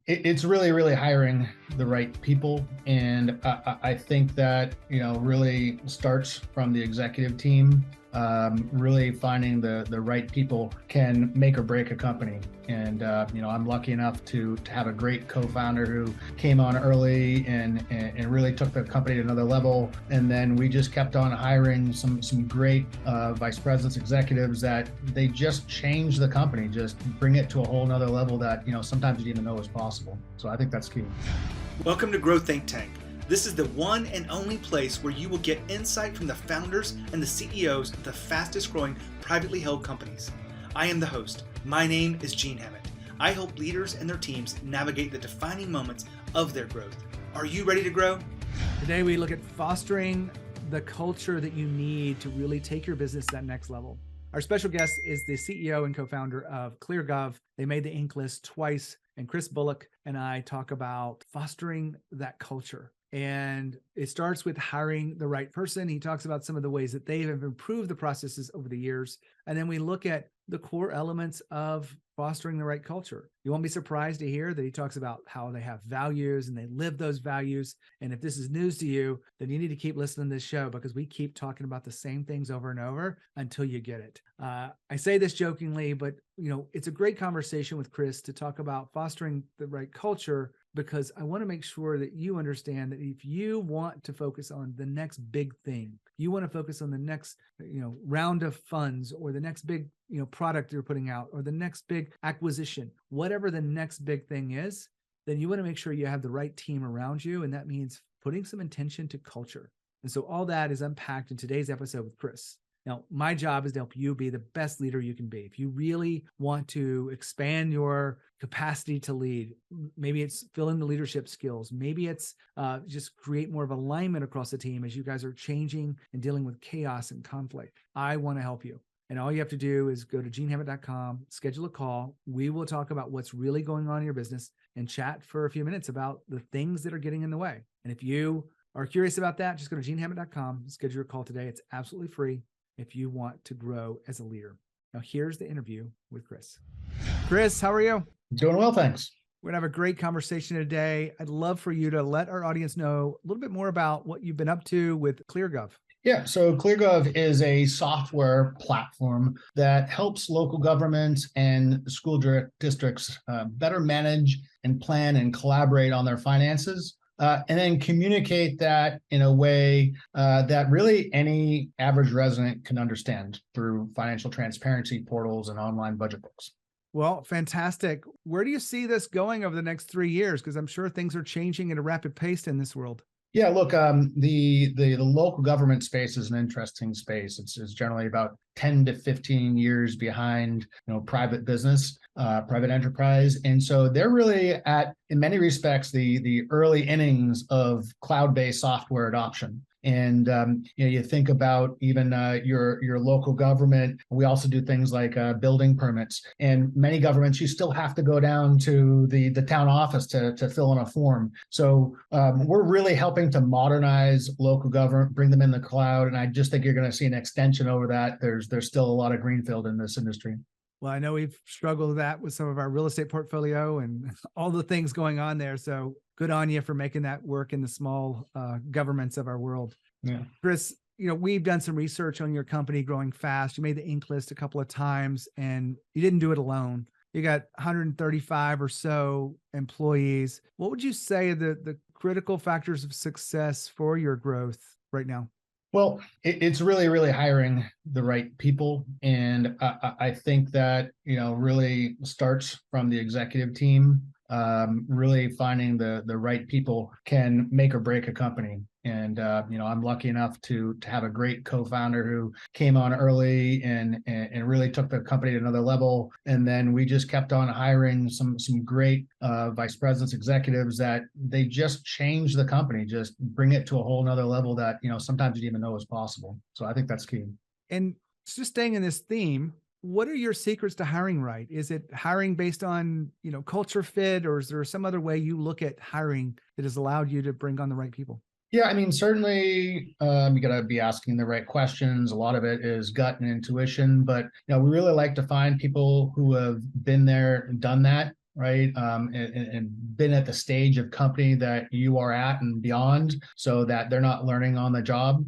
It's really hiring the right people. And I think that, really starts from the executive team. Really finding the right people can make or break a company. And, I'm lucky enough to have a great co-founder who came on early and really took the company to another level. And then we just kept on hiring some great vice presidents, executives that they just change the company, just bring it to a whole nother level that, sometimes you didn't even know was possible. So I think that's key. Welcome to Grow Think Tank. This is the one and only place where you will get insight from the founders and the CEOs of the fastest growing privately held companies. I am the host. My name is Gene Hammett. I help leaders and their teams navigate the defining moments of their growth. Are you ready to grow? Today we look at fostering the culture that you need to really take your business to that next level. Our special guest is the CEO and co-founder of ClearGov. They made the Inc. list twice, and Chris Bullock and I talk about fostering that culture. And it starts with hiring the right person. He talks about some of the ways that they have improved the processes over the years. And then we look at the core elements of fostering the right culture. You won't be surprised to hear that he talks about how they have values and they live those values. And if this is news to you, then you need to keep listening to this show because we keep talking about the same things over and over until you get it. I say this jokingly, but it's a great conversation with Chris to talk about fostering the right culture, because I want to make sure that you understand that if you want to focus on the next big thing, you want to focus on the next, round of funds or the next big, product you're putting out or the next big acquisition, whatever the next big thing is, then you want to make sure you have the right team around you. And that means putting some attention to culture. And so all that is unpacked in today's episode with Chris. Now, my job is to help you be the best leader you can be. If you really want to expand your capacity to lead, maybe it's fill in the leadership skills. Maybe it's just create more of alignment across the team as you guys are changing and dealing with chaos and conflict. I want to help you. And all you have to do is go to genehammett.com, schedule a call. We will talk about what's really going on in your business and chat for a few minutes about the things that are getting in the way. And if you are curious about that, just go to genehammett.com, schedule your call today. It's absolutely free if you want to grow as a leader. Now, here's the interview with Chris. Chris, how are you? Doing well, thanks. We're going to have a great conversation today. I'd love for you to let our audience know a little bit more about what you've been up to with ClearGov. Yeah, so ClearGov is a software platform that helps local governments and school districts better manage and plan and collaborate on their finances. And then communicate that in a way that really any average resident can understand through financial transparency portals and online budget books. Well, fantastic. Where do you see this going over the next 3 years? Because I'm sure things are changing at a rapid pace in this world. Yeah, look, the local government space is an interesting space. It's generally about 10 to 15 years behind, private business, private enterprise. And so they're really at, in many respects, the early innings of cloud-based software adoption. And you think about even your local government. We also do things like building permits. And many governments, you still have to go down to the town office to fill in a form. So we're really helping to modernize local government, bring them in the cloud. And I just think you're going to see an extension over that. There's still a lot of greenfield in this industry. Well, I know we've struggled with that with some of our real estate portfolio and all the things going on there. So good on you for making that work in the small governments of our world. Yeah. Chris, we've done some research on your company growing fast. You made the Inc. list a couple of times and you didn't do it alone. You got 135 or so employees. What would you say are the critical factors of success for your growth right now? Well, it's really hiring the right people. And I think that, really starts from the executive team. Really finding the right people can make or break a company. And, I'm lucky enough to have a great co-founder who came on early and really took the company to another level. And then we just kept on hiring some great vice presidents, executives that they just change the company, just bring it to a whole nother level that, sometimes you didn't even know was possible. So I think that's key. And just staying in this theme, what are your secrets to hiring right? Is it hiring based on, culture fit, or is there some other way you look at hiring that has allowed you to bring on the right people? Yeah, I mean, certainly you got to be asking the right questions. A lot of it is gut and intuition, but we really like to find people who have been there and done that. right? And been at the stage of company that you are at and beyond, so that they're not learning on the job.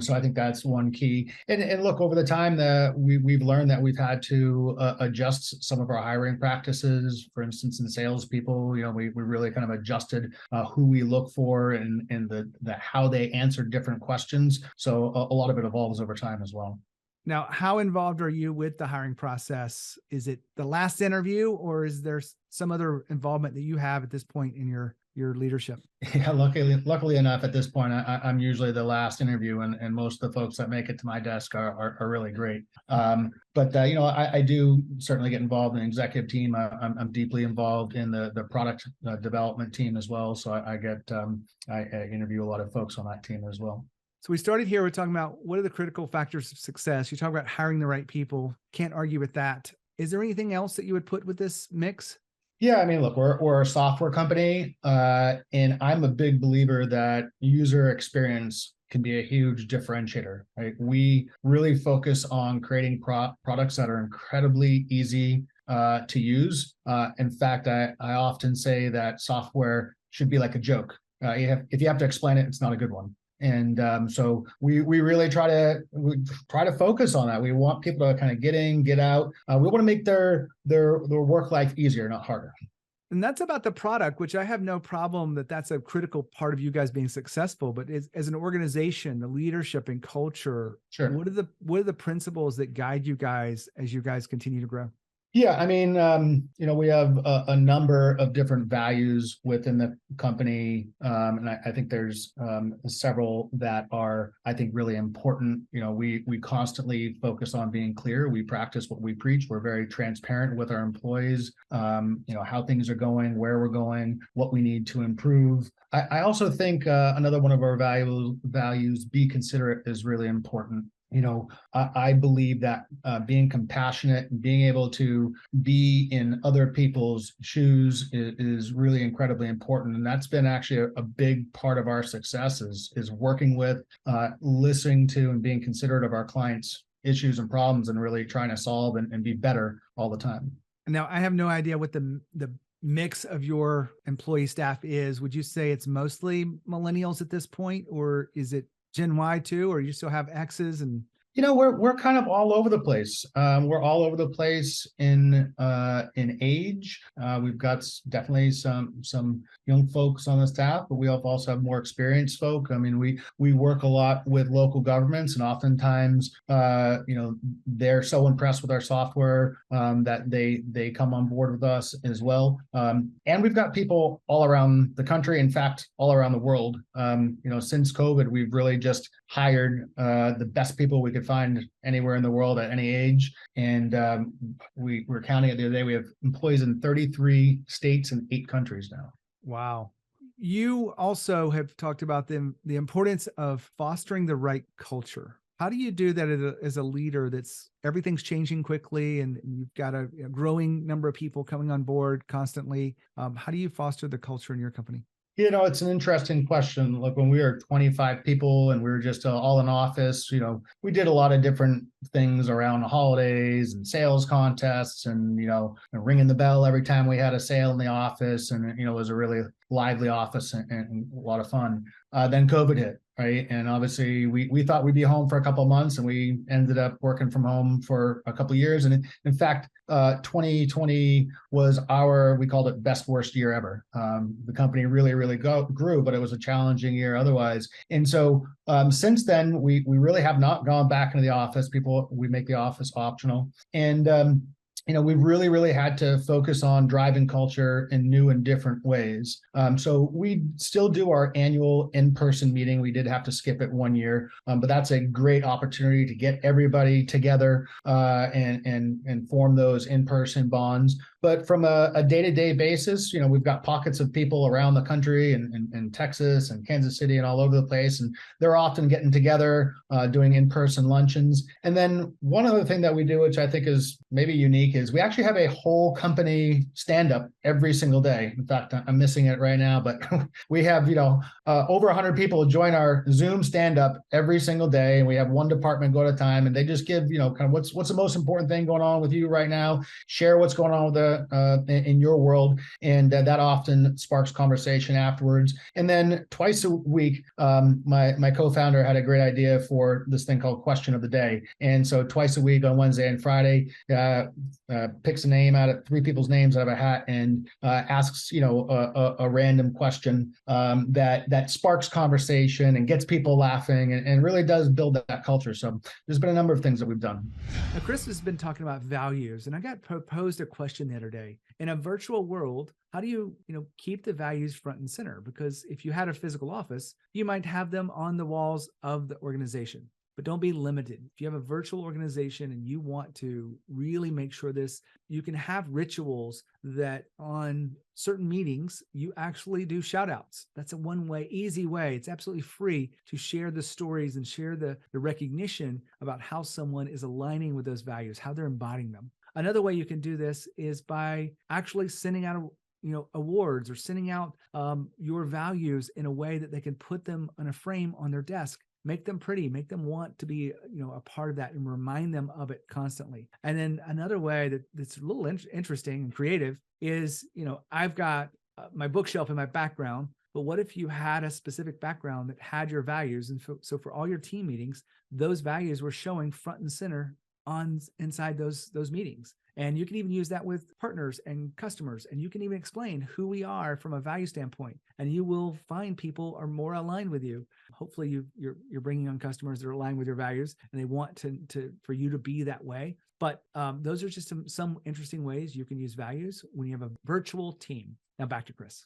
So I think that's one key. And look, over the time that we've learned that we've had to adjust some of our hiring practices. For instance, in salespeople, we really kind of adjusted who we look for and the how they answer different questions. So a lot of it evolves over time as well. Now, how involved are you with the hiring process? Is it the last interview, or is there some other involvement that you have at this point in your leadership? Yeah, luckily enough, at this point, I'm usually the last interview, and most of the folks that make it to my desk are really great. But I do certainly get involved in the executive team. I'm deeply involved in the product development team as well. So I interview a lot of folks on that team as well. So we started here, we're talking about what are the critical factors of success. You talk about hiring the right people. Can't argue with that. Is there anything else that you would put with this mix? Yeah, I mean, look, we're a software company, and I'm a big believer that user experience can be a huge differentiator, right? We really focus on creating products that are incredibly easy to use. In fact, I often say that software should be like a joke. If you have to explain it, it's not a good one. And so we really try to focus on that. We want people to kind of get in, get out. We want to make their work life easier, not harder. And that's about the product, which I have no problem that's a critical part of you guys being successful. But as an organization, the leadership and culture, sure. What are the principles that guide you guys as you guys continue to grow? Yeah, I mean, we have a number of different values within the company, and I think there's several that are, I think, really important. We constantly focus on being clear. We practice what we preach. We're very transparent with our employees. How things are going, where we're going, what we need to improve. I also think another one of our values, be considerate, is really important. I believe that being compassionate and being able to be in other people's shoes is really incredibly important. And that's been actually a big part of our success is working with, listening to, and being considerate of our clients' issues and problems, and really trying to solve and be better all the time. Now, I have no idea what the mix of your employee staff is. Would you say it's mostly millennials at this point, or is it Gen Y too, or you still have X's? And we're kind of all over the place. We're all over the place in age. We've got definitely some young folks on the staff, but we also have more experienced folk. I mean, we work a lot with local governments, and oftentimes, they're so impressed with our software that they come on board with us as well. And we've got people all around the country. In fact, all around the world. Since COVID, we've really just hired the best people we could find anywhere in the world at any age. And we're counting it the other day. We have employees in 33 states and 8 countries now. Wow. You also have talked about the importance of fostering the right culture. How do you do that as a leader everything's changing quickly and you've got a growing number of people coming on board constantly? How do you foster the culture in your company? It's an interesting question. Look, when we were 25 people and we were just all in office, we did a lot of different things around holidays and sales contests and, ringing the bell every time we had a sale in the office. And, it was a really lively office and a lot of fun. Then COVID hit, right? And obviously we thought we'd be home for a couple of months, and we ended up working from home for a couple of years. And in fact, 2020 was we called it best worst year ever. The company really, really grew, but it was a challenging year otherwise. And so since then, we really have not gone back into the office. We make the office optional. And we've really, really had to focus on driving culture in new and different ways. So we still do our annual in-person meeting. We did have to skip it 1 year, but that's a great opportunity to get everybody together and form those in-person bonds. But from a day-to-day basis, we've got pockets of people around the country and Texas and Kansas City and all over the place. And they're often getting together, doing in-person luncheons. And then one other thing that we do, which I think is maybe unique, is we actually have a whole company stand-up every single day. In fact, I'm missing it right now, but we have, over 100 people join our Zoom stand-up every single day. And we have one department go at a time, and they just give, kind of what's the most important thing going on with you right now, share what's going on with in your world, and that often sparks conversation afterwards. And then twice a week, my co-founder had a great idea for this thing called Question of the Day. And so twice a week on Wednesday and Friday, picks a name out of three people's names out of a hat and asks a random question that sparks conversation and gets people laughing and really does build that culture. So there's been a number of things that we've done. Now, Chris has been talking about values, and I got proposed a question the other day. In a virtual world, how do you keep the values front and center? Because if you had a physical office, you might have them on the walls of the organization. But don't be limited. If you have a virtual organization and you want to really make sure you can have rituals that on certain meetings, you actually do shout outs. That's a easy way. It's absolutely free to share the stories and share the recognition about how someone is aligning with those values, how they're embodying them. Another way you can do this is by actually sending out awards or sending out your values in a way that they can put them on a frame on their desk. Make them pretty, make them want to be, a part of that and remind them of it constantly. And then another way that's a little interesting and creative is, I've got my bookshelf in my background, but what if you had a specific background that had your values? And so for all your team meetings, those values were showing front and center inside those meetings. And you can even use that with partners and customers. And you can even explain who we are from a value standpoint. And you will find people are more aligned with you. Hopefully you're bringing on customers that are aligned with your values and they want for you to be that way. But those are just some interesting ways you can use values when you have a virtual team. Now back to Chris.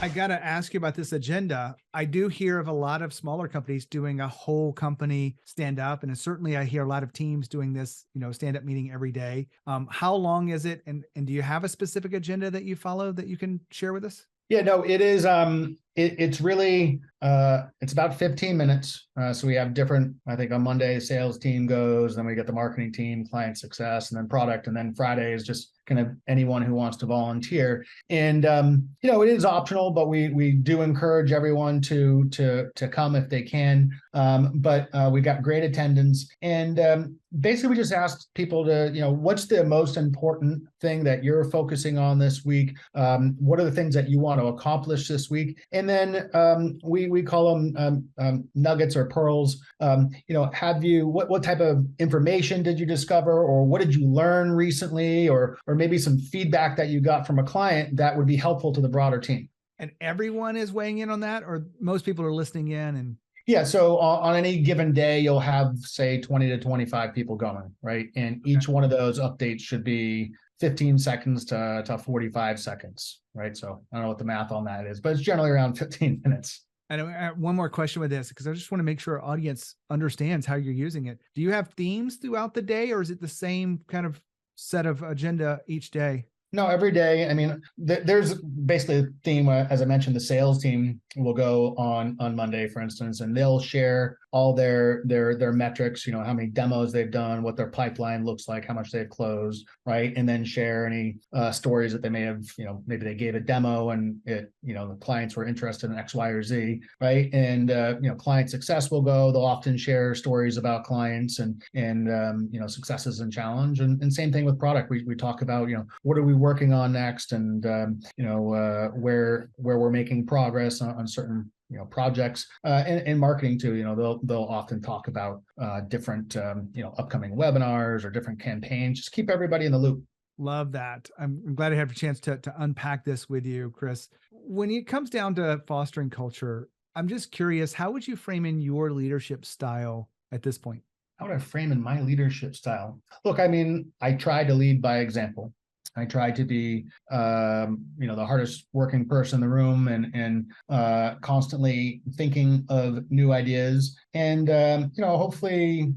I got to ask you about this agenda. I do hear of a lot of smaller companies doing a whole company stand up. And certainly I hear a lot of teams doing this, stand up meeting every day. How long is it? And do you have a specific agenda that you follow that you can share with us? Yeah, no, it is. It's really, it's about 15 minutes. So we have different, I think on Monday, sales team goes, then we get the marketing team, client success, and then product. And then Friday is just kind of anyone who wants to volunteer. And, it is optional, but we do encourage everyone to come if they can. But we got great attendance. And basically we just asked people to, what's the most important thing that you're focusing on this week? What are the things that you want to accomplish this week? And then we call them nuggets or pearls. What type of information did you discover, or what did you learn recently, or maybe some feedback that you got from a client that would be helpful to the broader team? And everyone is weighing in on that, or most people are listening in and. Yeah. So on any given day, you'll have, say, 20 to 25 people going, right? And each one of those updates should be 15 seconds to 45 seconds, right? So I don't know what the math on that is, but it's generally around 15 minutes. And one more question with this, because I just want to make sure our audience understands how you're using it. Do you have themes throughout the day, or is it the same kind of set of agenda each day? No, every day. I mean, there's basically a theme. As I mentioned, the sales team will go on Monday, for instance, and they'll share all their metrics, how many demos they've done, what their pipeline looks like, how much they've closed, right? And then share any stories that they may have, maybe they gave a demo and the clients were interested in X, Y, or Z, right? And, client success will go, they'll often share stories about clients and successes and challenge. And same thing with product. We talk about, what are we working on next, and, where we're making progress on certain projects, and marketing too. They'll often talk about different upcoming webinars or different campaigns. Just keep everybody in the loop. Love that. I'm glad I had a chance to unpack this with you, Chris. When it comes down to fostering culture, I'm just curious, how would you frame in your leadership style at this point? How would I frame in my leadership style? Look, I mean, I try to lead by example. I try to be, the hardest working person in the room, and constantly thinking of new ideas. And, hopefully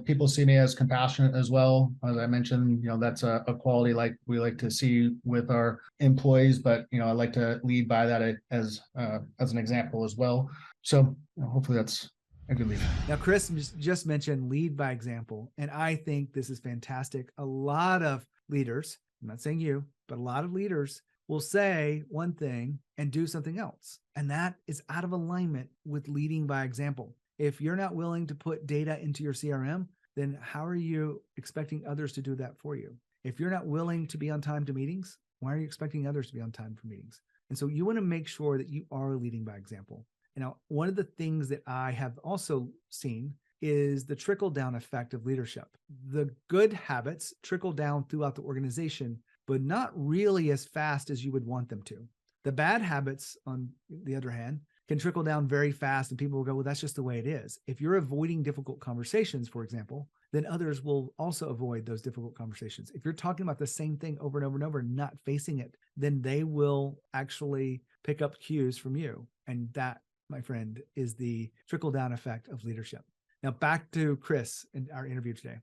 people see me as compassionate as well. As I mentioned, that's a quality like we like to see with our employees, but, I like to lead by that as an example as well. So hopefully that's a good lead. Now, Chris just mentioned lead by example. And I think this is fantastic. A lot of leaders, I'm not saying you, but a lot of leaders will say one thing and do something else. And that is out of alignment with leading by example. If you're not willing to put data into your CRM, then how are you expecting others to do that for you? If you're not willing to be on time to meetings, why are you expecting others to be on time for meetings? And so you want to make sure that you are leading by example. Now, one of the things that I have also seen is the trickle down effect of leadership. The good habits trickle down throughout the organization, but not really as fast as you would want them to. The bad habits, on the other hand, can trickle down very fast, and people will go, well, that's just the way it is. If you're avoiding difficult conversations, for example, then others will also avoid those difficult conversations. If you're talking about the same thing over and over and over, not facing it, then they will actually pick up cues from you. And that, my friend, is the trickle down effect of leadership. Now back to Chris in our interview today.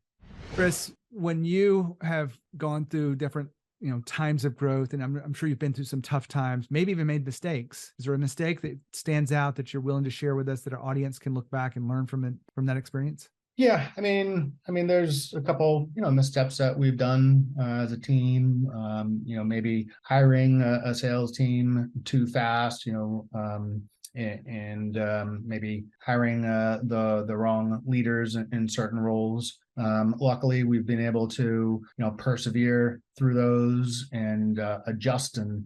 Chris, when you have gone through different times of growth, and I'm sure you've been through some tough times, maybe even made mistakes. Is there a mistake that stands out that you're willing to share with us that our audience can look back and learn from that experience? Yeah, I mean, there's a couple, missteps that we've done as a team. Maybe hiring a sales team too fast. Maybe hiring the wrong leaders in certain roles. Luckily, we've been able to persevere through those and adjust. And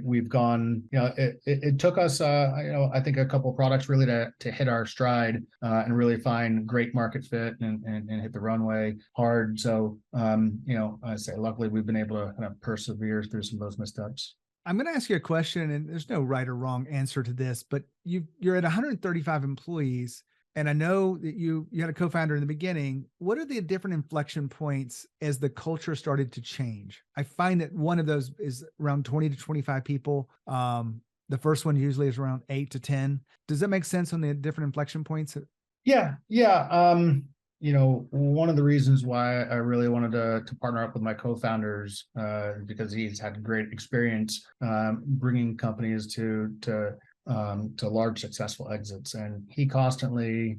we've gone. It took us I think a couple of products really to hit our stride and really find great market fit and hit the runway hard. So I say luckily we've been able to kind of persevere through some of those missteps. I'm going to ask you a question, and there's no right or wrong answer to this, but you're at 135 employees, and I know that you had a co-founder in the beginning. What are the different inflection points as the culture started to change? I find that one of those is around 20 to 25 people. The first one usually is around 8 to 10. Does that make sense on the different inflection points? Yeah. One of the reasons why I really wanted to partner up with my co-founders because he's had great experience bringing companies to large successful exits, and he constantly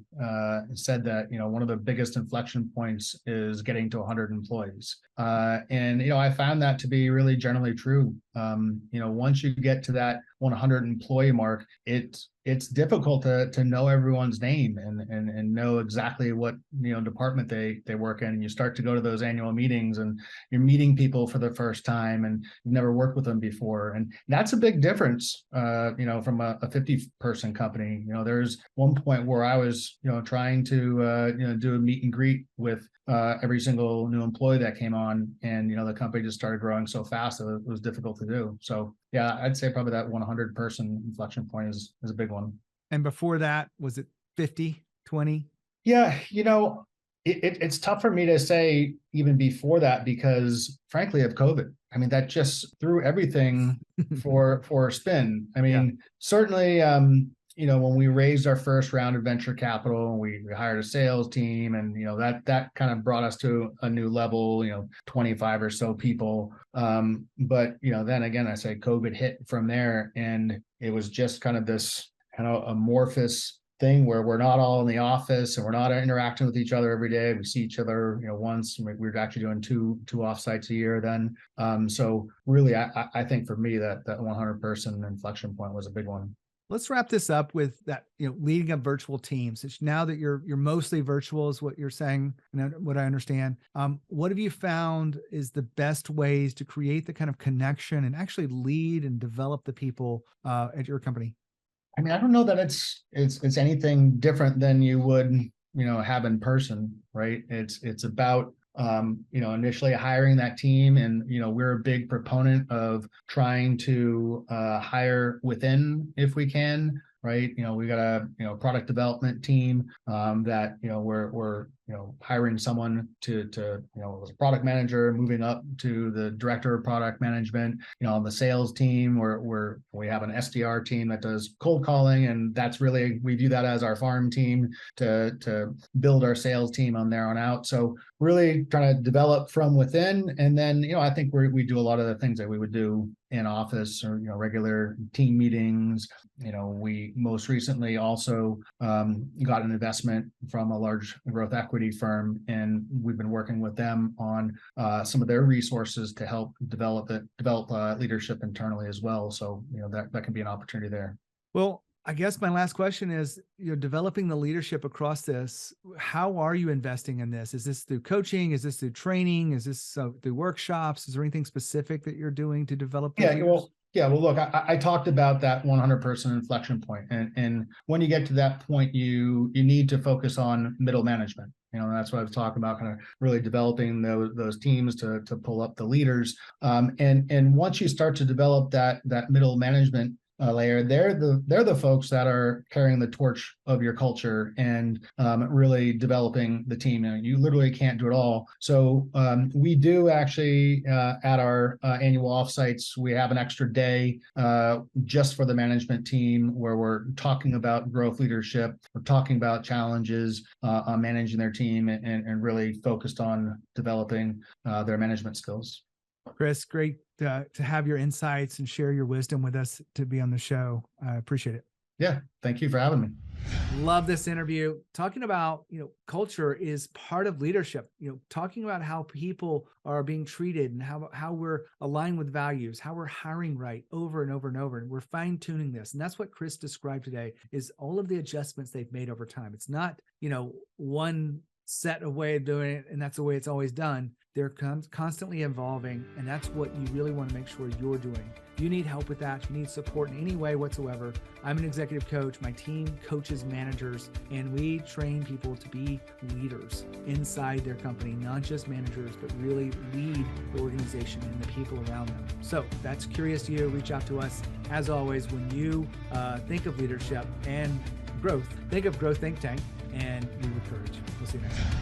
said that one of the biggest inflection points is getting to 100 employees, and I found that to be really generally true. Once you get to that 100 employee mark, it's difficult to know everyone's name and know exactly what department they work in. And you start to go to those annual meetings and you're meeting people for the first time and you've never worked with them before, and that's a big difference. From a 50-person company. There's one point where I was trying to do a meet and greet with every single new employee that came on, and the company just started growing so fast that it was difficult to do. So yeah, I'd say probably that 100-person inflection point is a big one. And before that, was it 50, 20? Yeah, it's tough for me to say even before that because frankly of COVID. I mean, that just threw everything for a spin. I mean, certainly when we raised our first round of venture capital, we hired a sales team, and that kind of brought us to a new level, 25 or so people. But then again, I say COVID hit from there, and it was just kind of this kind of amorphous thing where we're not all in the office and we're not interacting with each other every day. We see each other, once. We were actually doing two offsites a year then. So really, I think for me that 100-person inflection point was a big one. Let's wrap this up with that, leading up virtual teams. It's now that you're mostly virtual is what you're saying, and what I understand. What have you found is the best ways to create the kind of connection and actually lead and develop the people at your company? I mean, I don't know that it's anything different than you would, have in person, right? It's about initially hiring that team, and we're a big proponent of trying to hire within if we can, right? We got a product development team that we're hiring someone to as a product manager, moving up to the director of product management. On the sales team, we have an SDR team that does cold calling, and that's really, we view that as our farm team to build our sales team on there on out. So really trying to develop from within, and then I think we do a lot of the things that we would do in office or regular team meetings. We most recently also got an investment from a large growth equity firm, and we've been working with them on some of their resources to help develop leadership internally as well. So that can be an opportunity there. Well, I guess my last question is, developing the leadership across this, how are you investing in this? Is this through coaching? Is this through training? Is this through workshops? Is there anything specific that you're doing to develop those leaders? Well, look, I talked about that 100% inflection point. And when you get to that point, you need to focus on middle management. That's what I was talking about, kind of really developing those teams to pull up the leaders. And once you start to develop that middle management layer, they're the folks that are carrying the torch of your culture and really developing the team. You literally can't do it all. So we do actually at our annual offsites, we have an extra day just for the management team where we're talking about growth leadership, we're talking about challenges on managing their team and really focused on developing their management skills. Chris, great to have your insights and share your wisdom with us to be on the show. I appreciate it. Yeah, thank you for having me. Love this interview. Talking about, culture is part of leadership, talking about how people are being treated and how we're aligned with values, how we're hiring right over and over and over. And we're fine tuning this. And that's what Chris described today is all of the adjustments they've made over time. It's not, one set of way of doing it and that's the way it's always done. They're constantly evolving, and that's what you really want to make sure you're doing. If you need help with that, you need support in any way whatsoever, I'm an executive coach. My team coaches managers, and we train people to be leaders inside their company, not just managers, but really lead the organization and the people around them. So if that's curious to you, reach out to us. As always, when you think of leadership and growth, think of Growth Think Tank, and we encourage. We'll see you next time.